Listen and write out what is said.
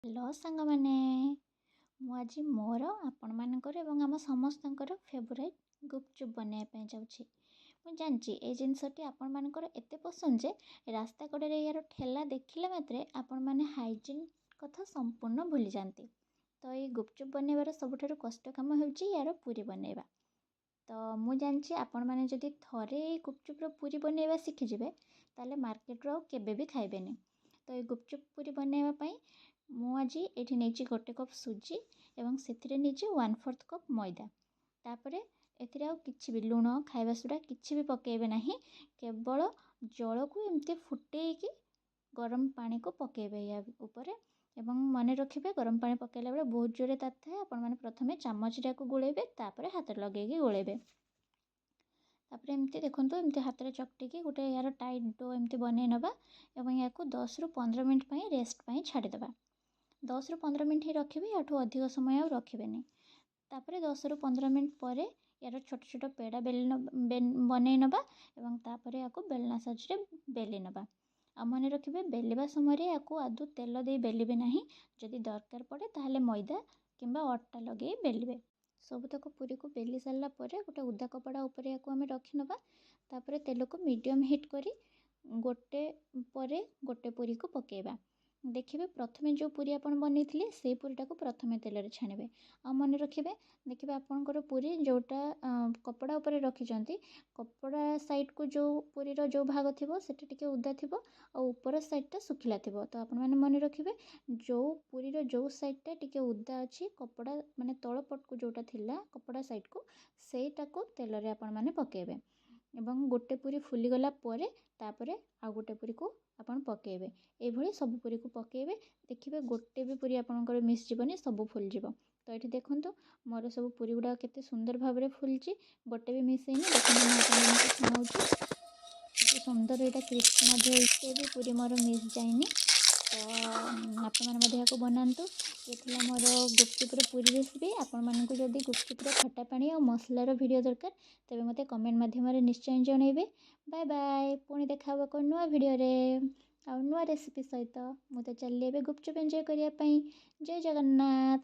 Hello ସାଙ୍ଗମାନେ, ମୁଁ ଆଜି ମୋର ଆପଣମାନଙ୍କର ଏବଂ ଆମ ସମସ୍ତଙ୍କର ଫେଭରାଇଟ୍ ଗୁପଚୁପ୍ ବନେଇବା ପାଇଁ ଯାଉଛି। ମୁଁ ଜାଣିଛି ଏଇ ଜିନିଷଟି ଆପଣମାନଙ୍କର ଏତେ ପସନ୍ଦ ଯେ ରାସ୍ତା କଡ଼ରେ ଏହାର ଠେଲା ଦେଖିଲା ମାତ୍ରେ ଆପଣମାନେ ହାଇଜିନ୍ କଥା ସମ୍ପୂର୍ଣ୍ଣ ଭୁଲିଯାଆନ୍ତି। ତ ଏଇ ଗୁପଚୁପ୍ ବନେଇବାର ସବୁଠାରୁ କଷ୍ଟ କାମ ହେଉଛି ୟାର ପୁରୀ ବନେଇବା। ତ ମୁଁ ଜାଣିଛି ଆପଣମାନେ ଯଦି ଥରେ ଏଇ ଗୁପଚୁପ୍ର ପୁରୀ ବନେଇବା ଶିଖିଯିବେ ତାହେଲେ ମାର୍କେଟରୁ ଆଉ କେବେ ବି ଖାଇବେନି। ତ ଏଇ ଗୁପଚୁପ୍ ପୁରୀ ବନେଇବା ପାଇଁ ମୁଁ ଆଜି ଏଇଠି ନେଇଛି 1 କପ୍ ସୁଜି ଏବଂ ସେଥିରେ ନେଇଛି 1/4 କପ୍ ମଇଦା। ତାପରେ ଏଥିରେ ଆଉ କିଛି ବି ଲୁଣ, ଖାଇବା ସୋଡ଼ା କିଛି ବି ପକାଇବେ ନାହିଁ। କେବଳ ଜଳକୁ ଏମିତି ଫୁଟେଇକି ଗରମ ପାଣିକୁ ପକାଇବେ ୟା ଉପରେ। ଏବଂ ମନେ ରଖିବେ, ଗରମ ପାଣି ପକାଇଲା ବେଳେ ବହୁତ ଜୋରରେ ତାତିଥାଏ। ଆପଣମାନେ ପ୍ରଥମେ ଚାମଚଟାକୁ ଗୋଳେଇବେ, ତାପରେ ହାତରେ ଲଗେଇକି ଗୋଳେଇବେ। ତାପରେ ଏମିତି ଦେଖନ୍ତୁ, ଏମିତି ହାତରେ ଚକଟିକି ଗୋଟେ ୟାର ଟାଇଟ୍ ଡୋ ଏମିତି ବନେଇ ନେବା ଏବଂ ୟାକୁ 10ରୁ 15 ମିନିଟ୍ ପାଇଁ ରେଷ୍ଟ ପାଇଁ ଛାଡ଼ିଦେବା। 10ରୁ 15 ମିନିଟ୍ ହିଁ ରଖିବେ, ୟାଠୁ ଅଧିକ ସମୟ ଆଉ ରଖିବେନି। ତାପରେ 10ରୁ 15 ମିନିଟ୍ ପରେ ୟାର ଛୋଟ ଛୋଟ ପେଡ଼ା ବନେଇ ନେବା ଏବଂ ତାପରେ ୟାକୁ ବେଲଣା ସାହାଯ୍ୟରେ ବେଲି ନେବା। ଆଉ ମନେ ରଖିବେ, ବେଲିବା ସମୟରେ ୟାକୁ ଆଦୌ ତେଲ ଦେଇ ବେଲିବେ ନାହିଁ। ଯଦି ଦରକାର ପଡ଼େ ତାହେଲେ ମଇଦା କିମ୍ବା ଅଟା ଲଗେଇ ବେଲିବେ। ସବୁତକ ପୁରୀକୁ ବେଲି ସାରିଲା ପରେ ଗୋଟେ ଓଦା କପଡ଼ା ଉପରେ ୟାକୁ ଆମେ ରଖିନେବା। ତାପରେ ତେଲକୁ ମିଡ଼ିୟମ୍ ହିଟ୍ କରି ଗୋଟେ ପରେ ଗୋଟେ ପୁରୀକୁ ପକାଇବା। ଦେଖିବେ, ପ୍ରଥମେ ଯେଉଁ ପୁରୀ ଆପଣ ବନେଇଥିଲେ ସେଇ ପୁରୀଟାକୁ ପ୍ରଥମେ ତେଲରେ ଛାଣିବେ। ଆଉ ମନେ ରଖିବେ, ଦେଖିବେ ଆପଣଙ୍କର ପୁରୀ ଯେଉଁଟା କପଡ଼ା ଉପରେ ରଖିଛନ୍ତି, କପଡ଼ା ସାଇଡ଼୍କୁ ଯେଉଁ ପୁରୀର ଯେଉଁ ଭାଗ ଥିବ ସେଟା ଟିକେ ଓଦା ଥିବ ଆଉ ଉପର ସାଇଡ଼୍ଟା ଶୁଖିଲା ଥିବ। ତ ଆପଣମାନେ ମନେ ରଖିବେ, ଯେଉଁ ପୁରୀର ଯେଉଁ ସାଇଡ଼୍ଟା ଟିକେ ଓଦା ଅଛି, କପଡ଼ା ମାନେ ତଳ ପଟକୁ ଯେଉଁଟା ଥିଲା କପଡ଼ା ସାଇଡ଼୍କୁ, ସେଇଟାକୁ ତେଲରେ ଆପଣମାନେ ପକାଇବେ। ଏବଂ ଗୋଟେ ପୁରୀ ଫୁଲିଗଲା ପରେ ତାପରେ ଆଉ ଗୋଟେ ପୁରୀକୁ ଆପଣ ପକାଇବେ। ଏଇଭଳି ସବୁ ପୁରୀକୁ ପକାଇବେ। ଦେଖିବେ ଗୋଟେ ବି ପୁରୀ ଆପଣଙ୍କର ମିସ୍ ଯିବନି, ସବୁ ଫୁଲିଯିବ। ତ ଏଠି ଦେଖନ୍ତୁ, ମୋର ସବୁ ପୁରୀ ଗୁଡ଼ାକ କେତେ ସୁନ୍ଦର ଭାବରେ ଫୁଲିଛି, ଗୋଟେ ବି ମିସ୍ ହେଇନି। ଦେଖନ୍ତୁ, ମୁଁ ଆପଣମାନଙ୍କୁ ଛଣାଉଛି, କେତେ ସୁନ୍ଦର ଏଇଟା କ୍ରିସ୍ପି ମଧ୍ୟ ହେଇଛି, ବି ପୁରୀ ମୋର ମିସ୍ ଯାଇନି। ତ ଆପଣମାନେ ମଧ୍ୟ ଏହାକୁ ବନାନ୍ତୁ। ଏ ଥିଲା ମୋର ଗୁପଚୁପ୍ର ପୁରୀ ରେସିପି। ଆପଣମାନଙ୍କୁ ଯଦି ଗୁପଚୁପ୍ର ଖଟା ପାଣି ଆଉ ମସଲାର ଭିଡ଼ିଓ ଦରକାର, ତେବେ ମୋତେ କମେଣ୍ଟ ମାଧ୍ୟମରେ ନିଶ୍ଚୟ ଜଣାଇବେ। ବାଏ ବାଏ, ପୁଣି ଦେଖା ହେବ ଏକ ନୂଆ ଭିଡ଼ିଓରେ ଆଉ ନୂଆ ରେସିପି ସହିତ। ମୁଁ ତ ଚାଲିଲି ଏବେ ଗୁପଚୁପ୍ ଏନ୍ଜୟ କରିବା ପାଇଁ। ଜୟ ଜଗନ୍ନାଥ।